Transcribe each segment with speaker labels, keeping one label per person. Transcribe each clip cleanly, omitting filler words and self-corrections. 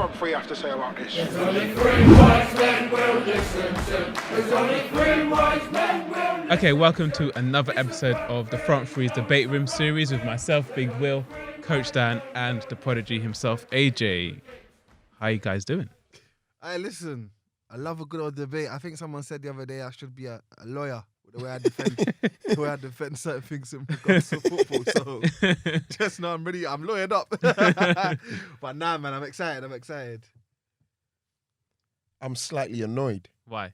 Speaker 1: front three have to say about this?
Speaker 2: There's only three wise men will listen to. There's only three wise men will.
Speaker 3: Okay, welcome to another episode of the Front Three's Debate Room series with myself, Big Will, Coach Dan, and the prodigy himself, AJ. How you guys doing?
Speaker 4: Hey, listen, I love a good old debate. I think someone said the other day I should be a lawyer with the way I defend certain things in regards to football. So just know I'm lawyered up. But nah, man, I'm excited.
Speaker 5: I'm slightly annoyed.
Speaker 3: Why?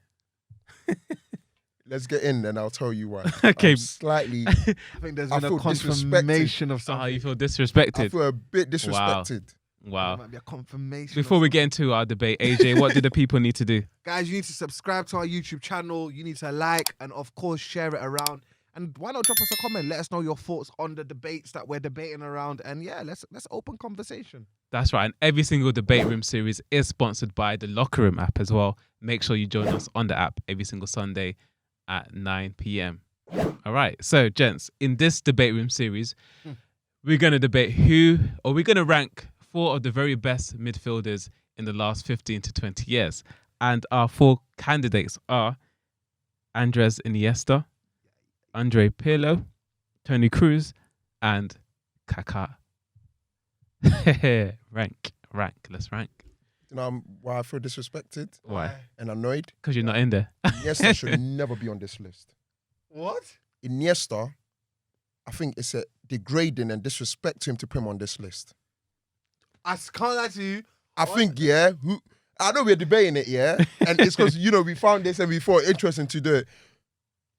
Speaker 5: Let's get in and I'll tell you why.
Speaker 3: Okay.
Speaker 5: I'm slightly...
Speaker 4: I think there's been a confirmation of something.
Speaker 3: Oh, you feel disrespected?
Speaker 5: I feel a bit disrespected.
Speaker 3: Wow.
Speaker 4: There might be a confirmation.
Speaker 3: Before we get into our debate, AJ, what do the people need to do?
Speaker 4: Guys, you need to subscribe to our YouTube channel. You need to like and, of course, share it around. And why not drop us a comment? Let us know your thoughts on the debates that we're debating around. And yeah, let's open conversation.
Speaker 3: That's right. And every single debate room series is sponsored by the Locker Room app as well. Make sure you join us on the app every single Sunday at 9 p.m. All right. So, gents, in this debate room series, we're going to debate we're going to rank 4 of the very best midfielders in the last 15 to 20 years. And our 4 candidates are Andres Iniesta, Andrea Pirlo, Toni Kroos, and Kaka. Rank. Let's rank.
Speaker 5: You know why I feel disrespected?
Speaker 3: Why?
Speaker 5: And annoyed?
Speaker 3: Because you're not in there.
Speaker 5: Iniesta should never be on this list.
Speaker 4: What?
Speaker 5: Iniesta, I think it's a degrading and disrespect to him to put him on this list.
Speaker 4: I can't lie to you.
Speaker 5: I think, I know we're debating it, and it's because, we found this and we thought interesting to do it.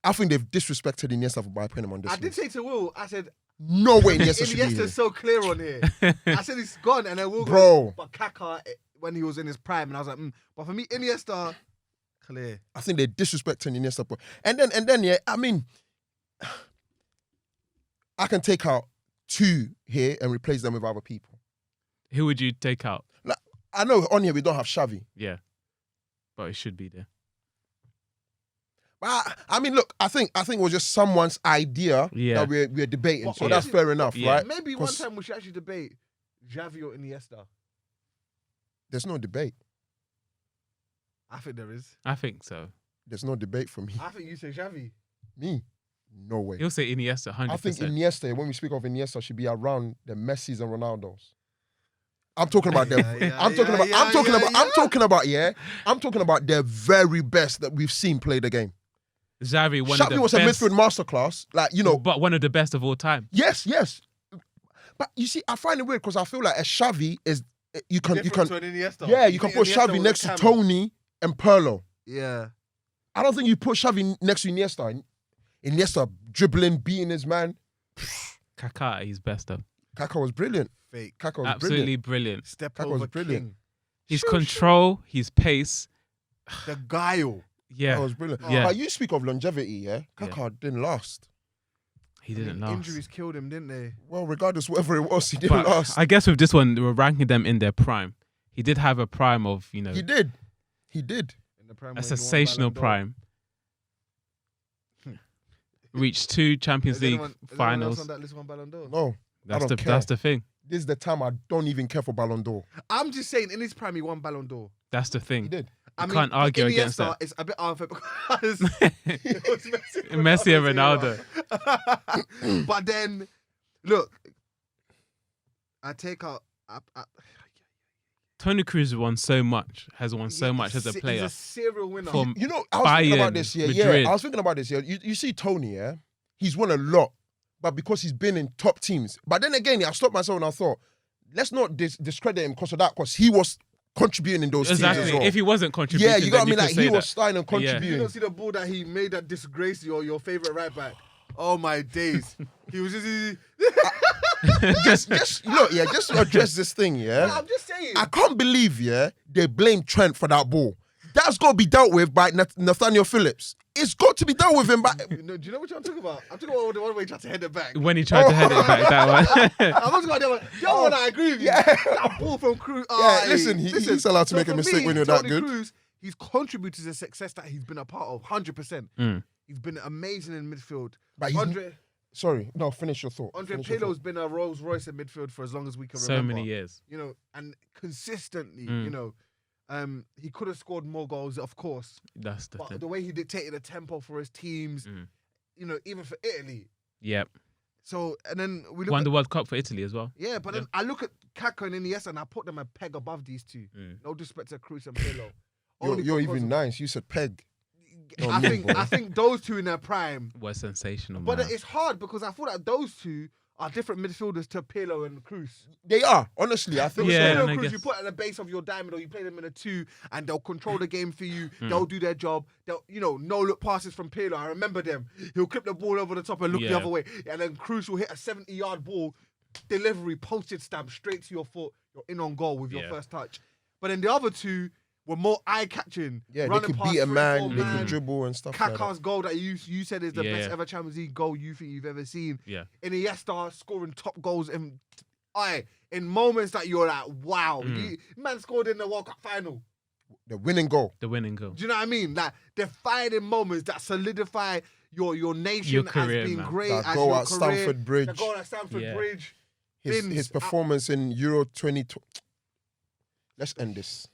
Speaker 5: I think they've disrespected Iniesta by putting him on this list.
Speaker 4: I did say to Will, I said,
Speaker 5: no way Iniesta should be here.
Speaker 4: Iniesta's so clear on here. I said he's gone, and then Will
Speaker 5: Bro.
Speaker 4: But Kaka, when he was in his prime, and I was like, But for me, Iniesta, clear.
Speaker 5: I think they're disrespecting Iniesta. And then, I mean, I can take out 2 here and replace them with other people.
Speaker 3: Who would you take out?
Speaker 5: Like, I know on here we don't have Xavi.
Speaker 3: Yeah. But it should be there.
Speaker 5: But I mean, look, I think it was just someone's idea that we're debating.
Speaker 4: Well,
Speaker 5: so that's fair enough, right?
Speaker 4: Maybe one time we should actually debate Xavi or Iniesta.
Speaker 5: There's no debate.
Speaker 4: I think there is.
Speaker 3: I think so.
Speaker 5: There's no debate for me.
Speaker 4: I think you say Xavi.
Speaker 5: Me? No way.
Speaker 3: He'll say Iniesta 100%.
Speaker 5: I think Iniesta, when we speak of Iniesta, should be around the Messis and Ronaldos. I'm talking about them. I'm talking about the very best that we've seen play the game.
Speaker 3: Xavi was
Speaker 5: a midfield masterclass,
Speaker 3: but one of the best of all time.
Speaker 5: Yes. But you see, I find it weird because I feel like a Xavi is you can
Speaker 4: to an Iniesta.
Speaker 5: Yeah, you can put Xavi next to Toni and Pirlo.
Speaker 4: Yeah.
Speaker 5: I don't think you put Xavi next to Iniesta. Iniesta dribbling, beating his man.
Speaker 3: Kaka, he's best though.
Speaker 5: Kaka was brilliant.
Speaker 4: Fake.
Speaker 5: Kaka was
Speaker 3: Absolutely brilliant.
Speaker 4: Step
Speaker 5: Kaka
Speaker 4: over
Speaker 5: was brilliant.
Speaker 4: King.
Speaker 3: His control, his pace.
Speaker 4: The guile.
Speaker 3: Yeah.
Speaker 5: That was brilliant.
Speaker 3: Yeah.
Speaker 5: But you speak of longevity, Kaka didn't last.
Speaker 3: He didn't last.
Speaker 4: Injuries killed him, didn't they?
Speaker 5: Well, regardless whatever it was, he didn't last.
Speaker 3: I guess with this one, we're ranking them in their prime. He did have a prime of,
Speaker 5: He did.
Speaker 4: In the prime
Speaker 3: a sensational prime. Reached 2 Champions League finals.
Speaker 4: Is anyone on that list won Ballon d'Or?
Speaker 5: No,
Speaker 3: That's
Speaker 5: don't care.
Speaker 3: the thing.
Speaker 5: This is the time I don't even care for Ballon d'Or.
Speaker 4: I'm just saying, in his prime, he won Ballon d'Or.
Speaker 3: That's the thing.
Speaker 5: He did.
Speaker 3: You can't argue against that.
Speaker 4: It's a bit unfair because it was
Speaker 3: Messi and Ronaldo.
Speaker 4: But then, look, I take out.
Speaker 3: Toni Kroos has won so much as a player.
Speaker 4: He's a serial winner.
Speaker 5: I was thinking about this,
Speaker 3: Madrid.
Speaker 5: I was thinking about this, You see Toni, he's won a lot, but because he's been in top teams. But then again, I stopped myself and I thought, let's not discredit him because of that, because he was contributing in those teams as well.
Speaker 3: If he wasn't contributing,
Speaker 5: yeah, you got me. Like he was
Speaker 3: that.
Speaker 5: starting and contributing.
Speaker 4: You don't see the ball that he made that disgrace your favorite right back. Oh my days! He was
Speaker 5: just look, just to address this thing,
Speaker 4: I'm just saying.
Speaker 5: I can't believe, they blame Trent for that ball. That's got to be dealt with by Nathaniel Phillips. It's got to be dealt with him. But
Speaker 4: do you know what I'm talking about? I'm talking about the one where he tried to head it back.
Speaker 3: When he tried to head it back, that one.
Speaker 4: I'm not talking about the other one. The other one, I agree with you.
Speaker 5: Yeah.
Speaker 4: That ball from Kroos.
Speaker 5: Listen, he's allowed to make a mistake when you're that good.
Speaker 4: Kroos, he's contributed to the success that he's been a part of, 100%. He's been amazing in midfield.
Speaker 5: But Sorry, no, finish your thought.
Speaker 4: Andre
Speaker 5: Finish your
Speaker 4: Pirlo's
Speaker 5: thought.
Speaker 4: been a Rolls Royce in midfield for as long as we can
Speaker 3: So
Speaker 4: remember.
Speaker 3: many years.
Speaker 4: You know, and consistently,
Speaker 3: Mm.
Speaker 4: you know, he could have scored more goals, of course.
Speaker 3: That's the
Speaker 4: But
Speaker 3: thing.
Speaker 4: the way he dictated the tempo for his teams,
Speaker 3: Mm.
Speaker 4: you know, even for Italy.
Speaker 3: Yep.
Speaker 4: So, and then we look
Speaker 3: Won
Speaker 4: at,
Speaker 3: the World Cup for Italy as well.
Speaker 4: yeah, but then I look at Kaka and Iniesta and I put them a peg above these two.
Speaker 3: Mm.
Speaker 4: No disrespect to Kroos and Pirlo.
Speaker 5: You're
Speaker 4: Only because
Speaker 5: even
Speaker 4: of-
Speaker 5: nice. You said peg. No,
Speaker 4: I
Speaker 5: me,
Speaker 4: think
Speaker 5: bro.
Speaker 4: I think those two in their prime.
Speaker 3: Was sensational,
Speaker 4: But
Speaker 3: man.
Speaker 4: it's hard because I feel like those two are different midfielders to Pirlo and Kroos.
Speaker 5: They are. Honestly, I think
Speaker 3: Yeah,
Speaker 5: so.
Speaker 3: and
Speaker 4: Pirlo
Speaker 3: I
Speaker 4: and Kroos,
Speaker 3: guess-
Speaker 4: you put at the base of your diamond or you play them in a 2 and they'll control the game for you.
Speaker 3: Mm.
Speaker 4: They'll do their job. They'll, you know, no look passes from Pirlo. I remember them. He'll clip the ball over the top and look the
Speaker 3: Yeah.
Speaker 4: other way. And then Kroos will hit a 70-yard ball, delivery, posted stamp straight to your foot. You're in on goal with your
Speaker 3: Yeah.
Speaker 4: first touch. But then the other two were more eye-catching.
Speaker 5: Yeah, they
Speaker 4: running
Speaker 5: could
Speaker 4: past
Speaker 5: beat a
Speaker 4: 3,
Speaker 5: man,
Speaker 4: 4
Speaker 5: they
Speaker 4: man.
Speaker 5: could dribble and stuff like that.
Speaker 4: Kaka's goal that you said is the
Speaker 3: Yeah.
Speaker 4: best ever Champions League goal you think you've ever seen.
Speaker 3: Yeah.
Speaker 4: Iniesta scoring top goals in moments that you're like, wow.
Speaker 3: Mm.
Speaker 4: Man scored in the World Cup final.
Speaker 5: The winning goal.
Speaker 3: The winning goal.
Speaker 4: Do you know what I mean? Like defining moments that solidify your nation
Speaker 3: Your career,
Speaker 4: as being
Speaker 3: man.
Speaker 4: great,
Speaker 5: That
Speaker 4: as
Speaker 5: goal
Speaker 4: your
Speaker 5: at
Speaker 4: career.
Speaker 5: Stamford
Speaker 4: The
Speaker 5: Bridge.
Speaker 4: goal at Stamford
Speaker 3: Yeah.
Speaker 4: Bridge.
Speaker 5: His
Speaker 4: Bins.
Speaker 5: performance in Euro 2020. Let's end this.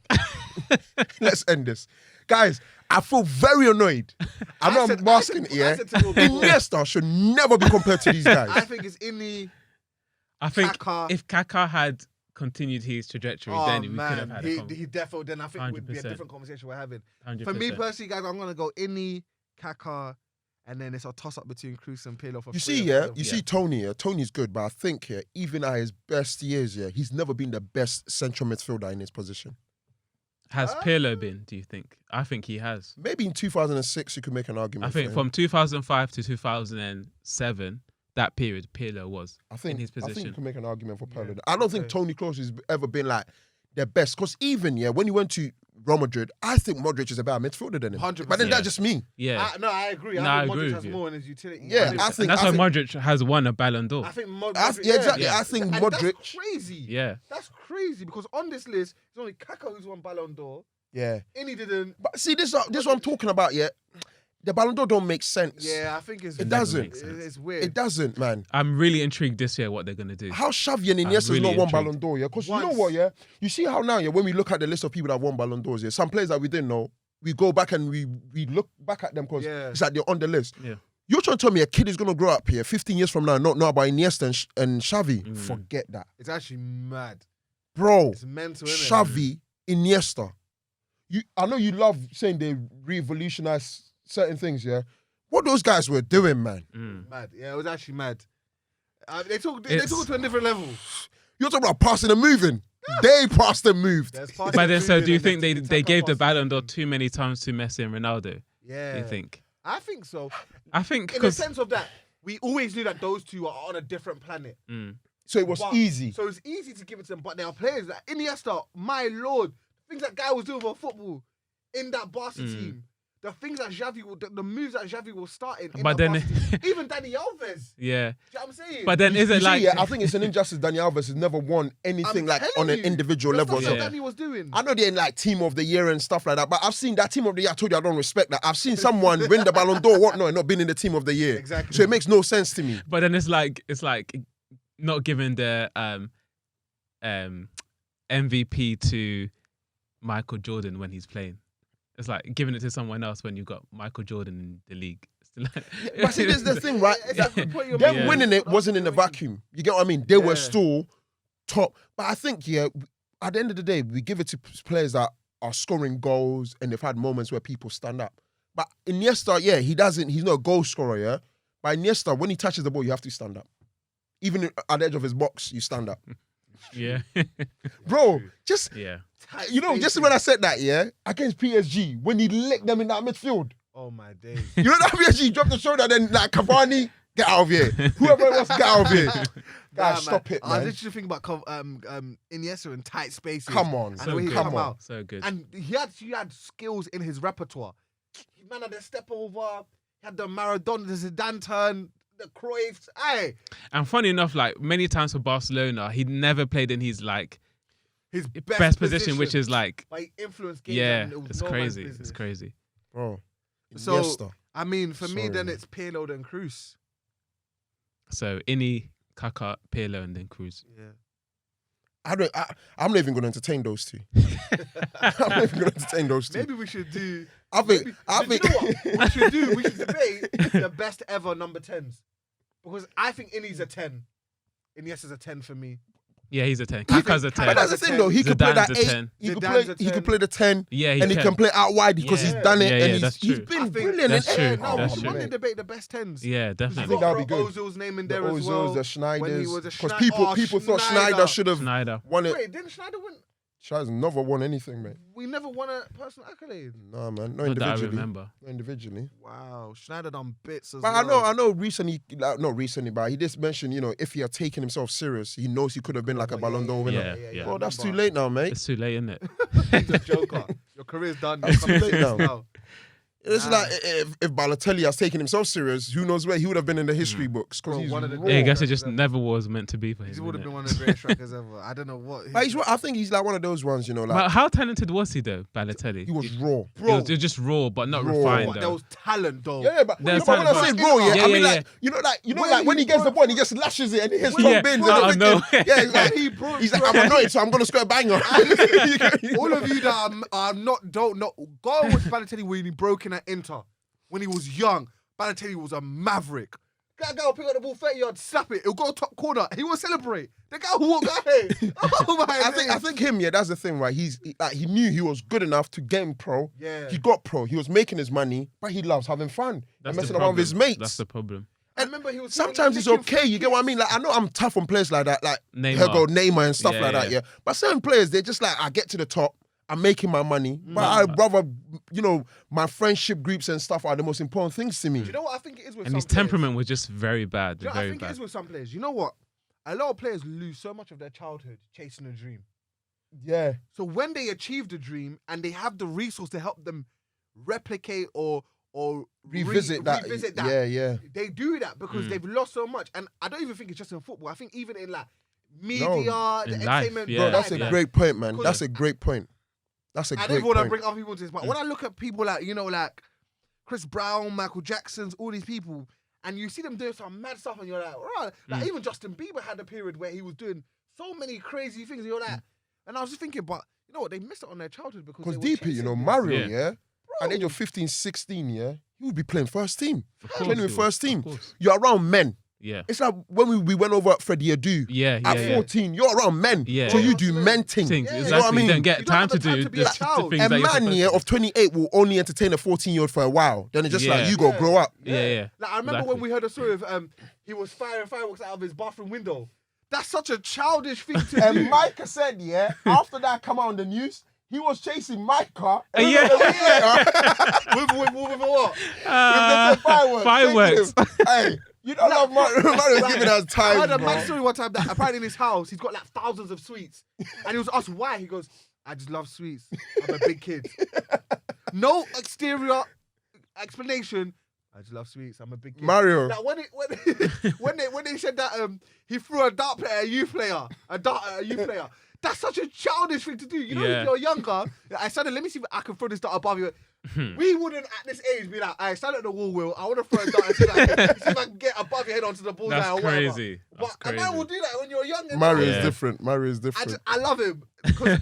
Speaker 5: Let's end this. Guys, I feel very annoyed. I know I'm masking it, yeah?
Speaker 4: said to Will before,
Speaker 5: Iniesta should never be compared to these
Speaker 4: I
Speaker 5: guys.
Speaker 4: think it's Inni,
Speaker 3: I think
Speaker 4: Kaka.
Speaker 3: if Kaka had continued his trajectory,
Speaker 4: Oh
Speaker 3: then we could have
Speaker 4: man,
Speaker 3: had
Speaker 4: he definitely. Then I think it would be a
Speaker 3: 100%.
Speaker 4: different conversation we're having.
Speaker 3: 100%.
Speaker 4: For me personally, guys, I'm gonna go Inni, Kaka, and then it's a toss up between Kroos and Pirlo for
Speaker 5: You
Speaker 4: three
Speaker 5: see,
Speaker 4: of
Speaker 5: yeah,
Speaker 4: them.
Speaker 5: you see Tony, yeah, Tony's good, but I think, yeah, even at his best years, yeah, he's never been the best central midfielder in his position.
Speaker 3: Has Pirlo been, do you think? I think he has.
Speaker 5: Maybe in 2006, you could make an argument.
Speaker 3: I think
Speaker 5: for him.
Speaker 3: from 2005 to 2007, that period, Pirlo was in his
Speaker 5: I think you
Speaker 3: position.
Speaker 5: can make an argument for Pirlo.
Speaker 4: Yeah,
Speaker 5: I don't think
Speaker 4: okay.
Speaker 5: Tony Kroos has ever been like the best. Because even, yeah, when he went to Real Madrid, I think Modric is a better midfielder than him.
Speaker 4: 100%.
Speaker 5: But then
Speaker 3: Yeah.
Speaker 5: that's just me.
Speaker 3: Yeah.
Speaker 4: I agree.
Speaker 3: No,
Speaker 4: I
Speaker 3: I
Speaker 4: think
Speaker 3: agree
Speaker 4: Modric
Speaker 3: with
Speaker 4: has
Speaker 3: you.
Speaker 4: more in his utility.
Speaker 5: Yeah,
Speaker 4: 100%.
Speaker 5: I think-
Speaker 3: And that's
Speaker 5: I
Speaker 3: why
Speaker 5: think-
Speaker 3: Modric has won a Ballon d'Or.
Speaker 4: I think
Speaker 5: Yeah, exactly.
Speaker 3: Yeah.
Speaker 5: I think
Speaker 4: And
Speaker 5: Modric.
Speaker 4: That's crazy.
Speaker 3: Yeah.
Speaker 4: That's crazy because on this list, it's only Kaka who's won Ballon d'Or.
Speaker 5: Yeah.
Speaker 4: Inni didn't.
Speaker 5: But see, this is what I'm talking about, yeah. The Ballon d'Or don't make sense.
Speaker 4: Yeah, I think it's
Speaker 5: It
Speaker 3: never
Speaker 5: doesn't.
Speaker 3: makes sense.
Speaker 4: It's weird.
Speaker 5: It doesn't, man.
Speaker 3: I'm really intrigued this year what they're going to do.
Speaker 5: How Xavi and Iniesta has
Speaker 3: really
Speaker 5: not won
Speaker 3: intrigued.
Speaker 5: Ballon d'Or, yeah? Because you know
Speaker 4: Once.
Speaker 5: what, yeah? You see how now, yeah, when we look at the list of people that won Ballon d'Ors, yeah, some players that we didn't know, we go back and we look back at them because
Speaker 4: Yeah.
Speaker 5: it's like they're on the list.
Speaker 3: Yeah.
Speaker 5: You're trying to tell me a kid is going to grow up here 15 years from now and not know about Iniesta and Xavi?
Speaker 3: Mm.
Speaker 5: Forget that.
Speaker 4: It's actually mad.
Speaker 5: Bro,
Speaker 4: It's mental, isn't it?
Speaker 5: Xavi, Iniesta. I know you love saying they revolutionized certain things, yeah? What those guys were doing, man.
Speaker 3: Mm.
Speaker 4: Mad. Yeah, it was actually mad. They took it
Speaker 3: It's-
Speaker 4: to a different level.
Speaker 5: You're talking about passing and moving. They passed and moved.
Speaker 4: There's parts
Speaker 3: But
Speaker 4: of
Speaker 3: then, so
Speaker 4: moving
Speaker 3: do you
Speaker 4: and
Speaker 3: think
Speaker 4: there's
Speaker 3: they gave the
Speaker 4: attack
Speaker 3: Ballon d'Or
Speaker 4: passing.
Speaker 3: too many times to Messi and Ronaldo?
Speaker 4: Yeah.
Speaker 3: Do you think?
Speaker 4: I think so.
Speaker 3: I think
Speaker 4: In the
Speaker 3: because
Speaker 4: sense of that, we always knew that those two are on a different planet.
Speaker 5: So it was
Speaker 4: But-
Speaker 5: easy.
Speaker 4: So it's easy to give it to them. But there are players like Iniesta, my lord, things that guy was doing for football in that Barca team. The things that Xavi will, the moves that Xavi will start in
Speaker 3: But
Speaker 4: that
Speaker 3: then-
Speaker 4: Barca team. Even Dani Alves.
Speaker 3: yeah.
Speaker 4: Do you know what I'm saying?
Speaker 3: But then is
Speaker 5: You
Speaker 3: it
Speaker 5: see,
Speaker 3: like
Speaker 5: yeah, I think it's an injustice. Dani Alves has never won anything like
Speaker 4: telling
Speaker 5: on an
Speaker 4: you,
Speaker 5: individual
Speaker 4: the
Speaker 5: level.
Speaker 4: stuff
Speaker 5: So
Speaker 4: that Dani was doing.
Speaker 5: I know they're in like team of the year and stuff like that, but I've seen that team of the year. I told you I don't respect that. I've seen someone win the Ballon d'Or, whatnot, and not been in the team of the year.
Speaker 4: Exactly.
Speaker 5: So it makes no sense to me.
Speaker 3: But then it's like not giving the MVP to Michael Jordan when he's playing. It's like giving it to someone else when you've got Michael Jordan in the league. It's like,
Speaker 5: But see, this is the thing, right?
Speaker 4: It's a good point you're
Speaker 5: Them
Speaker 4: making.
Speaker 5: winning it wasn't in a vacuum. You get what I mean? They were
Speaker 4: Yeah.
Speaker 5: still top. But I think, yeah, at the end of the day, we give it to players that are scoring goals and they've had moments where people stand up. But Iniesta, yeah, he's not a goal scorer, yeah? But Iniesta, when he touches the ball, you have to stand up. Even at the edge of his box, you stand up.
Speaker 3: yeah.
Speaker 5: Bro, just,
Speaker 3: yeah.
Speaker 5: you know, just when I said that, yeah, against PSG, when he licked them in that midfield.
Speaker 4: Oh my days.
Speaker 5: You know that PSG dropped the shoulder, then like Cavani, get out of here. Whoever it was, get out of here. Guys, stop it,
Speaker 4: I was
Speaker 5: man.
Speaker 4: literally thinking about Iniesta in tight spaces.
Speaker 5: Come on.
Speaker 4: And the way he
Speaker 5: Come
Speaker 4: come
Speaker 5: on.
Speaker 4: out.
Speaker 3: So good.
Speaker 4: And he had skills in his repertoire. He man had the step over, he had the Maradona, the Zidane turn, the Cruyffs. Aye.
Speaker 3: And funny enough, like many times for Barcelona, he never played in his like
Speaker 4: His
Speaker 3: best position, which is like
Speaker 4: But he influenced games.
Speaker 3: yeah,
Speaker 4: and it was
Speaker 3: it's
Speaker 4: no man's
Speaker 3: crazy.
Speaker 4: business.
Speaker 3: It's crazy.
Speaker 5: Bro.
Speaker 4: So,
Speaker 5: Iniesta.
Speaker 4: I mean, for me,
Speaker 5: Sorry,
Speaker 4: then
Speaker 5: man.
Speaker 4: it's Pirlo and Kroos.
Speaker 3: So Ini, Kaka, Pirlo, and then Kroos.
Speaker 4: Yeah.
Speaker 5: I'm not even going to entertain those two. I'm not even going to entertain those two.
Speaker 4: Maybe we should do.
Speaker 5: I think.
Speaker 4: You know what we should do? We should debate the best ever number 10s. Because I think Ini's a 10. Iniesta's a 10 for me.
Speaker 3: Yeah, he's a 10. Kaka's a 10.
Speaker 5: But that's the thing, though. He could play that
Speaker 3: Zidane's a
Speaker 5: 8.
Speaker 3: 10.
Speaker 5: He
Speaker 4: Zidane's
Speaker 5: could play the 10.
Speaker 3: Yeah,
Speaker 5: and he can play out wide because he's done it.
Speaker 3: Yeah,
Speaker 5: and
Speaker 3: that's
Speaker 5: he's
Speaker 3: true.
Speaker 5: been brilliant.
Speaker 3: That's true.
Speaker 4: No,
Speaker 3: That's
Speaker 4: we
Speaker 3: true.
Speaker 4: want to debate the best 10s.
Speaker 3: Yeah,
Speaker 5: I
Speaker 3: definitely.
Speaker 5: think that would be good.
Speaker 4: Ozil's name in
Speaker 5: The
Speaker 4: there as
Speaker 5: Ozils,
Speaker 4: well.
Speaker 5: the
Speaker 4: When he was
Speaker 5: Schneiders.
Speaker 4: a
Speaker 5: Because
Speaker 4: Schneid-
Speaker 5: people thought
Speaker 4: Schneider.
Speaker 5: Schneider should have
Speaker 3: Schneider.
Speaker 5: won it.
Speaker 4: Wait, didn't Schneider win?
Speaker 5: Schneider's never won anything, mate.
Speaker 4: We never won a personal accolade.
Speaker 5: Nah, man.
Speaker 3: Not
Speaker 5: Not
Speaker 3: that I
Speaker 5: individually.
Speaker 3: remember.
Speaker 5: Not individually.
Speaker 4: Wow, Schneider done bits as
Speaker 5: But
Speaker 4: well.
Speaker 5: I know recently, not recently, but he just mentioned, if he had taken himself serious, he knows he could have been like a Ballon d'Or winner.
Speaker 3: Yeah.
Speaker 5: Well, that's too late now, mate.
Speaker 3: It's too late, isn't it?
Speaker 4: He's a joker. Your career's done.
Speaker 5: That's
Speaker 4: You're
Speaker 5: too late
Speaker 4: coming
Speaker 5: now. It's
Speaker 4: Nah.
Speaker 5: like if Balotelli has taken himself serious, who knows where he would have been in the history books because
Speaker 4: Bro,
Speaker 5: he's
Speaker 4: one of the
Speaker 5: raw.
Speaker 3: Yeah, I guess it
Speaker 4: Yeah.
Speaker 3: just never was meant to be for him.
Speaker 4: He would have
Speaker 3: innit?
Speaker 4: been one of the greatest strikers ever. I don't know what.
Speaker 5: But I think he's like one of those ones,
Speaker 3: But
Speaker 5: like
Speaker 3: how talented was he though, Balotelli?
Speaker 5: he was raw.
Speaker 3: It was just raw, but not
Speaker 5: Raw.
Speaker 3: refined
Speaker 4: There
Speaker 3: though.
Speaker 4: was talent though.
Speaker 5: Yeah, but,
Speaker 3: There's
Speaker 5: but when I say
Speaker 3: talent,
Speaker 5: raw,
Speaker 3: but-
Speaker 5: I mean
Speaker 3: Yeah.
Speaker 5: like when he gets the ball, and he just lashes it and he hits
Speaker 4: When
Speaker 5: from
Speaker 4: he-
Speaker 5: bins.
Speaker 4: when
Speaker 5: and
Speaker 3: I
Speaker 5: everything.
Speaker 3: know.
Speaker 5: Yeah, he's like,
Speaker 4: He brought
Speaker 5: he's like, I'm annoyed, so I'm gonna score a banger.
Speaker 4: all of you that don't know, go and watch Balotelli when he broke in at Inter. When he was young, Balotelli was a maverick. That guy will pick up the ball 30 yards, slap it, it'll go top corner, he will celebrate. The guy who walked away. Oh my
Speaker 5: I think him, that's the thing, right? He knew he was good enough to get him pro.
Speaker 4: Yeah.
Speaker 5: He got pro. He was making his money, but he loves having fun
Speaker 3: That's
Speaker 5: and
Speaker 3: the
Speaker 5: messing around with his
Speaker 3: problem.
Speaker 5: mates.
Speaker 3: That's the problem.
Speaker 4: I remember he was
Speaker 5: Sometimes it's
Speaker 4: licking
Speaker 5: okay, you get what I mean? Like I know I'm tough on players like that, like
Speaker 3: Neymar.
Speaker 5: here go Neymar and stuff
Speaker 3: Yeah,
Speaker 5: like that,
Speaker 3: yeah.
Speaker 5: yeah. But certain players, they're just like, I get to the top, I'm making my money, but I'd rather, my friendship groups and stuff are the most important things to me.
Speaker 4: Do you know what I think it is with
Speaker 3: And
Speaker 4: some
Speaker 3: his
Speaker 4: players?
Speaker 3: temperament was just very bad.
Speaker 4: Do you know what I
Speaker 3: Very
Speaker 4: think it
Speaker 3: bad.
Speaker 4: is with some players? You know what? A lot of players lose so much of their childhood chasing a dream.
Speaker 5: Yeah.
Speaker 4: So when they achieve the dream and they have the resource to help them replicate or
Speaker 5: Revisit that. Yeah.
Speaker 4: they do that because they've lost so much. And I don't even think it's just in football. I think even in like media,
Speaker 3: In
Speaker 4: the
Speaker 3: life,
Speaker 4: entertainment.
Speaker 3: yeah.
Speaker 5: Bro, that's
Speaker 4: life,
Speaker 5: a
Speaker 4: like,
Speaker 5: great point, man.
Speaker 4: Because-
Speaker 5: That's a great point. That's a
Speaker 4: I
Speaker 5: great
Speaker 4: don't want to
Speaker 5: point.
Speaker 4: bring other people to this, but when I look at people like, like Chris Brown, Michael Jackson's, all these people, and you see them doing some mad stuff, and you're like, right. Like even Justin Bieber had a period where he was doing so many crazy things, and you're like, and I was just thinking, but you know what, they missed it on their childhood because
Speaker 5: Because
Speaker 4: they were
Speaker 5: DP,
Speaker 4: chasing this.
Speaker 5: Mario,
Speaker 3: Yeah.
Speaker 5: at the age of 15, 16, he would be playing first team.
Speaker 3: Of course
Speaker 5: Playing
Speaker 3: he
Speaker 5: with
Speaker 3: was,
Speaker 5: first team.
Speaker 3: of course.
Speaker 5: You're around men.
Speaker 3: Yeah.
Speaker 5: It's like when we went over at Freddie Adu.
Speaker 3: Yeah.
Speaker 5: At 14, you're around men.
Speaker 3: Yeah.
Speaker 5: So you
Speaker 3: Yeah.
Speaker 5: do men things.
Speaker 3: Things,
Speaker 4: Yeah.
Speaker 3: exactly.
Speaker 5: You know what I mean?
Speaker 3: You don't get
Speaker 4: You don't
Speaker 3: time
Speaker 4: have
Speaker 3: to
Speaker 4: the time
Speaker 3: do
Speaker 4: to be a
Speaker 3: the
Speaker 4: child.
Speaker 3: things
Speaker 5: A
Speaker 3: that you're
Speaker 5: man
Speaker 3: supposed to
Speaker 5: of 28 will only entertain a 14-year-old for a while. Then it's just like,
Speaker 3: Yeah.
Speaker 5: you go grow up.
Speaker 3: Yeah.
Speaker 4: Like I remember when we heard a story of he was firing fireworks out of his bathroom window. That's such a childish thing to
Speaker 5: And
Speaker 4: do.
Speaker 5: Micah said, after that come out on the news, he was chasing Micah.
Speaker 3: Yeah.
Speaker 4: with what?
Speaker 5: With fireworks.
Speaker 3: Fireworks.
Speaker 5: Hey, you don't know Mario's giving us
Speaker 4: I
Speaker 5: time,
Speaker 4: heard a
Speaker 5: bro.
Speaker 4: mad story one time that apparently in his house he's got like thousands of sweets, and he was asked why. He goes, "I just love sweets. I'm a big kid. No exterior explanation. I just love sweets. I'm a big kid."
Speaker 5: Mario.
Speaker 4: Like when they said that he threw a dart player at a youth player, That's such a childish thing to do. You know,
Speaker 3: Yeah.
Speaker 4: if you're younger, I started, let me see if I can throw this dart above you. We wouldn't at this age be like, I stand at the wall, Will. I want to throw a dart and see if I can get above your head onto the bullseye
Speaker 3: That's
Speaker 4: or whatever.
Speaker 3: crazy.
Speaker 4: But
Speaker 3: That's
Speaker 4: a man
Speaker 3: crazy.
Speaker 4: will do that when you're young.
Speaker 5: Mario is
Speaker 3: Yeah.
Speaker 5: different. Mario is different.
Speaker 4: I love him. Because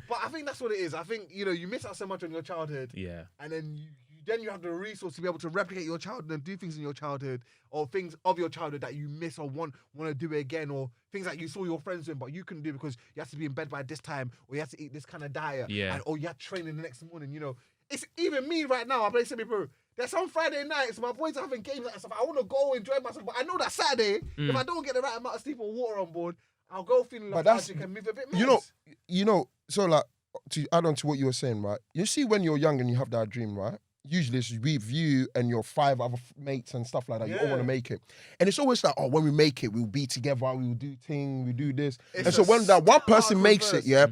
Speaker 4: but I think that's what it is. I think, you miss out so much on your childhood.
Speaker 3: Yeah.
Speaker 4: And then you have the resource to be able to replicate your childhood and do things in your childhood or things of your childhood that you miss or want to do it again, or things that you saw your friends doing but you couldn't do because you have to be in bed by this time, or you have to eat this kind of diet,
Speaker 3: Yeah.
Speaker 4: or you have to train in the next morning. It's even me right now. I play semi-pro. There's some Friday nights my boys are having games and stuff. I want to go enjoy myself, but I know that Saturday, if I don't get the right amount of sleep or water on board, I'll go feeling
Speaker 5: But that's-
Speaker 4: lethargic and move a bit.
Speaker 5: So like, to add on to what you were saying, right? You see, when you're young and you have that dream, right? Usually it's with you and your 5 other mates and stuff like that. You all
Speaker 4: Yeah.
Speaker 5: want to make it. And it's always like, oh, when we make it, we'll be together, we'll do thing, we do this.
Speaker 4: It's
Speaker 5: and so
Speaker 4: a
Speaker 5: when that one person
Speaker 4: hardcore
Speaker 5: makes it,
Speaker 4: verse.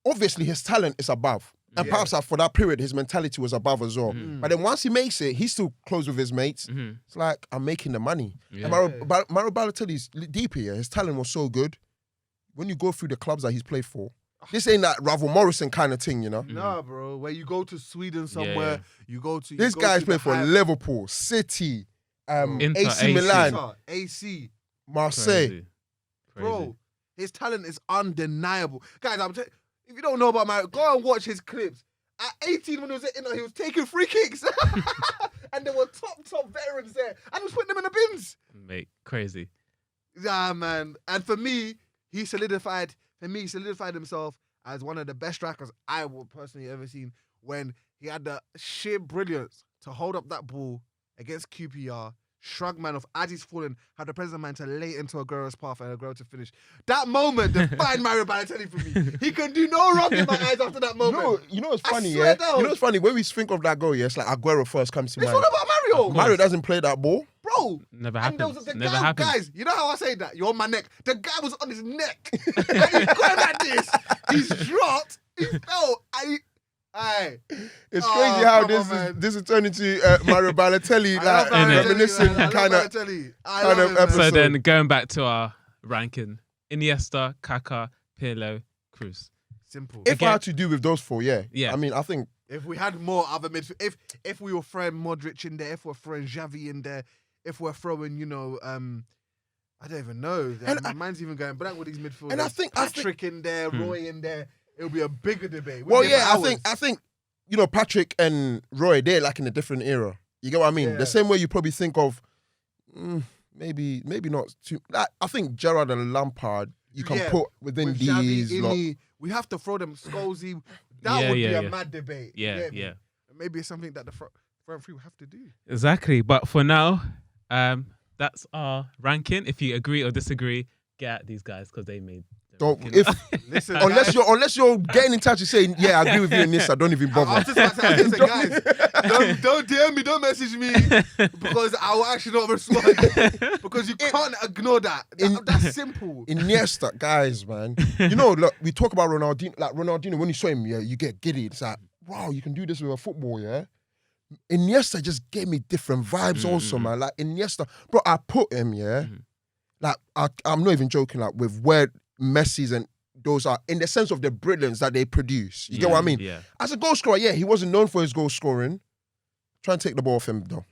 Speaker 5: obviously his talent is above. And
Speaker 4: Yeah.
Speaker 5: perhaps for that period, his mentality was above as well. But then once he makes it, he's still close with his mates. It's like, I'm making the money.
Speaker 3: Yeah.
Speaker 5: And Mario Balotelli's deeper, his talent was so good. When you go through the clubs that he's played for, this ain't that Ravel Morrison kind of thing,
Speaker 4: Nah, bro. Where you go to Sweden somewhere, you go to...
Speaker 5: This
Speaker 4: you go
Speaker 5: guy's
Speaker 4: to
Speaker 5: played
Speaker 4: the
Speaker 5: for
Speaker 4: high-
Speaker 5: Liverpool, City,
Speaker 3: Inter,
Speaker 5: AC Milan,
Speaker 4: Inter, AC.
Speaker 5: Marseille.
Speaker 3: Crazy.
Speaker 4: Bro, his talent is undeniable. Guys, if you don't know about Mario, go and watch his clips. At 18, when he was at Inter, he was taking free kicks. And there were top veterans there. And he was putting them in the bins.
Speaker 3: Mate, crazy.
Speaker 4: Yeah, man. And for me, he solidified himself as one of the best strikers I would personally ever seen when he had the sheer brilliance to hold up that ball against QPR, shrug man off as he's falling, had the presence of mind to lay into Aguero's path and Aguero to finish. That moment defined Mario Balotelli for me. He can do no wrong in my eyes after that moment.
Speaker 5: You know what's funny,
Speaker 4: I swear
Speaker 5: yeah?
Speaker 4: down.
Speaker 5: You know what's funny? When we think of that goal, yeah, it's like Aguero first comes to
Speaker 4: It's
Speaker 5: mind.
Speaker 4: all about Mario.
Speaker 5: Mario doesn't play that ball.
Speaker 4: Bro.
Speaker 3: Never
Speaker 4: And there was
Speaker 3: happens.
Speaker 4: the
Speaker 3: Never
Speaker 4: guy,
Speaker 3: happens.
Speaker 4: guys, you know how I say that? You're on my neck. The guy was on his neck. And he's going like this. He's dropped. He fell.
Speaker 5: It's crazy how
Speaker 4: man.
Speaker 5: this is turning into Mario Balotelli,
Speaker 4: I love
Speaker 5: like
Speaker 3: Balotelli,
Speaker 5: reminiscent
Speaker 4: man. I
Speaker 5: kind
Speaker 4: love
Speaker 5: of.
Speaker 4: Balotelli. I
Speaker 5: kind
Speaker 4: love
Speaker 5: of
Speaker 4: him, man.
Speaker 5: episode.
Speaker 3: So then going back to our ranking, Iniesta, Kaka, Pirlo, Kroos.
Speaker 4: Simple.
Speaker 5: If I had to do with those four, yeah.
Speaker 3: Yeah.
Speaker 5: I mean, I think
Speaker 4: If we had more other midfield, if we were throwing Modric in there, if we're throwing Xavi in there, if we're throwing, I don't even know. My mind's even going blank with these midfielders.
Speaker 5: And I think-
Speaker 4: Patrick in there, Roy in there, it'll be a bigger debate.
Speaker 5: well,
Speaker 4: We'll give it
Speaker 5: yeah,
Speaker 4: hours.
Speaker 5: I think Patrick and Roy, they're like in a different era. You get what I mean?
Speaker 4: Yeah.
Speaker 5: The same way you probably think of maybe not too. Like, I think Gerrard and Lampard you can
Speaker 4: Yeah,
Speaker 5: put within
Speaker 4: with Xavi,
Speaker 5: these. lot.
Speaker 4: Ini, we have to throw them Scholesy. That
Speaker 3: Yeah,
Speaker 4: would be
Speaker 3: yeah,
Speaker 4: a
Speaker 3: yeah.
Speaker 4: mad debate.
Speaker 3: Yeah,
Speaker 4: You get me?
Speaker 3: yeah.
Speaker 4: Maybe it's something that the front three will have to do.
Speaker 3: Exactly. But for now, that's our ranking. If you agree or disagree, get at these guys because they made the
Speaker 5: Don't
Speaker 3: ranking.
Speaker 4: Listen,
Speaker 5: unless you're getting in touch and saying, yeah, I agree with you in this, I don't even
Speaker 4: I
Speaker 5: bother.
Speaker 4: was just about to say, listen, guys, don't DM me, don't message me, because I will actually not respond. Because you can't ignore that. That's simple.
Speaker 5: Iniesta, guys, man. You know, look, we talk about Ronaldinho. Like Ronaldinho, when you saw him, yeah, you get giddy. It's like, wow, you can do this with a football, yeah. Iniesta just gave me different vibes, also, man. Like Iniesta, bro, I put him, yeah. Like I'm not even joking. Like with where Messi's and those are in the sense of the brilliance that they produce. You get what I mean?
Speaker 3: Yeah.
Speaker 5: As a goal scorer, yeah, he wasn't known for his goal scoring. Try and take the ball off him, though.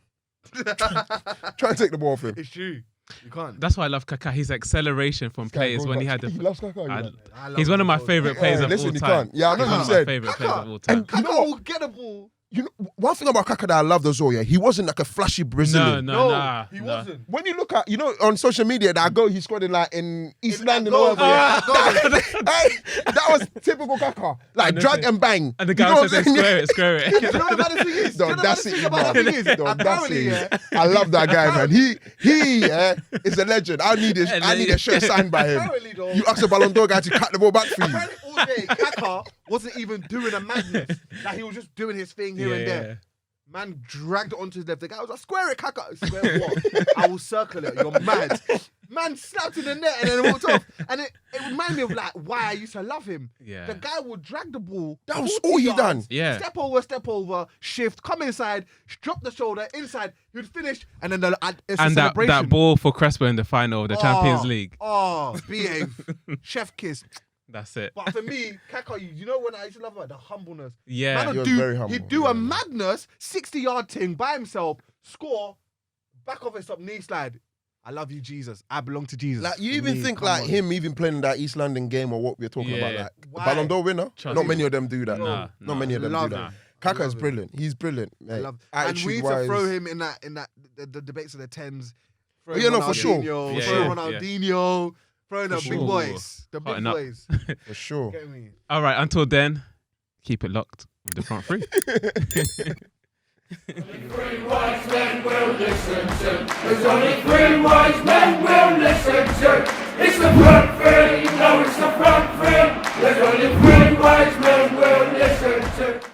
Speaker 5: Try and take the ball off him.
Speaker 4: It's true. You can't.
Speaker 3: That's why I love Kaka. His acceleration from players when he had
Speaker 5: He
Speaker 3: the.
Speaker 5: loves Kaka.
Speaker 3: I-
Speaker 4: I love
Speaker 3: He's one of my
Speaker 4: him.
Speaker 3: favorite players of
Speaker 5: listen,
Speaker 3: all
Speaker 5: he
Speaker 3: time.
Speaker 5: can't. Yeah, I know
Speaker 3: He's
Speaker 5: you
Speaker 3: one of my
Speaker 5: said.
Speaker 3: favorite players
Speaker 4: Kaka.
Speaker 3: of all time.
Speaker 5: And you
Speaker 4: Kaka
Speaker 5: know
Speaker 4: will
Speaker 5: what?
Speaker 4: get a ball.
Speaker 5: You know, one thing about Kaka that I loved as well, yeah, he wasn't like a flashy Brazilian.
Speaker 3: No,
Speaker 4: he
Speaker 3: no.
Speaker 4: wasn't.
Speaker 5: When you look at, on social media, that goal he scored in like in East London
Speaker 4: goal,
Speaker 5: or whatever.
Speaker 4: yeah, that
Speaker 5: Hey, that was typical Kaka. Like
Speaker 3: And
Speaker 5: drag
Speaker 3: the-
Speaker 5: and bang.
Speaker 3: And the
Speaker 5: You
Speaker 3: guy
Speaker 5: know
Speaker 3: was
Speaker 5: what I'm
Speaker 3: saying,
Speaker 5: saying?
Speaker 3: square it.
Speaker 4: Do you know what the baddest thing is? Do you know
Speaker 5: No,
Speaker 4: the
Speaker 5: that's
Speaker 4: baddest
Speaker 5: it,
Speaker 4: thing
Speaker 5: you
Speaker 4: about the thing is?
Speaker 5: No, that's
Speaker 4: Apparently,
Speaker 5: it.
Speaker 4: yeah.
Speaker 5: I love that guy, man. He is a legend. I need a shirt signed by him.
Speaker 4: Apparently, though.
Speaker 5: You ask a Ballon d'Or guy to cut the ball back for you.
Speaker 4: Apparently all day, Kaka wasn't even doing a madness. Like he was just doing his thing here and there. Man dragged it onto his left. The guy was like, square it, Kaka. Square what? I will circle it. You're mad. Man slapped in the net and then walked off. And it reminded me of like why I used to love him.
Speaker 3: Yeah.
Speaker 4: The guy would drag the ball.
Speaker 5: That was
Speaker 4: 40
Speaker 5: all he
Speaker 4: yards,
Speaker 5: done.
Speaker 3: Yeah.
Speaker 4: Step over, shift, come inside, drop the shoulder, inside. He'd finish. And then it's a
Speaker 3: And that
Speaker 4: celebration.
Speaker 3: ball for Crespo in the final of the Champions League.
Speaker 4: Oh, behave. Chef kiss.
Speaker 3: That's it.
Speaker 4: But for me, Kaka, you know when I used to love about the humbleness.
Speaker 3: Yeah.
Speaker 4: Man
Speaker 5: He
Speaker 4: would
Speaker 5: was very humble.
Speaker 4: he'd do a madness 60-yard thing by himself, score, back off his up knee slide. I love you, Jesus. I belong to Jesus.
Speaker 5: Like you
Speaker 4: For
Speaker 5: even
Speaker 4: me,
Speaker 5: think
Speaker 4: come
Speaker 5: like
Speaker 4: on.
Speaker 5: him even playing in that East London game or what we're talking about,
Speaker 3: Yeah.
Speaker 5: like
Speaker 4: Why?
Speaker 5: Ballon d'Or winner.
Speaker 3: Trust
Speaker 5: Not
Speaker 3: me.
Speaker 5: many of them do that.
Speaker 3: Nah,
Speaker 5: Not many of them
Speaker 4: love
Speaker 5: do
Speaker 4: it.
Speaker 5: that. Kaka is
Speaker 4: Love it.
Speaker 5: brilliant. He's brilliant.
Speaker 4: I
Speaker 5: Mate.
Speaker 4: love and we need to
Speaker 5: Attitude-wise.
Speaker 4: throw him in that the debates of the tens.
Speaker 5: Oh, yeah, no, for sure.
Speaker 4: Ronaldinho,
Speaker 3: For
Speaker 4: throw
Speaker 3: sure.
Speaker 4: Ronaldinho, throw the
Speaker 5: For
Speaker 4: big
Speaker 5: sure.
Speaker 4: boys. The big
Speaker 3: Hotting up.
Speaker 4: boys.
Speaker 5: For sure.
Speaker 4: Get me?
Speaker 3: All right. Until then, keep it locked with the front three.
Speaker 2: Three wise men will listen to. There's only three wise men will listen to. It's the front three. No, it's not.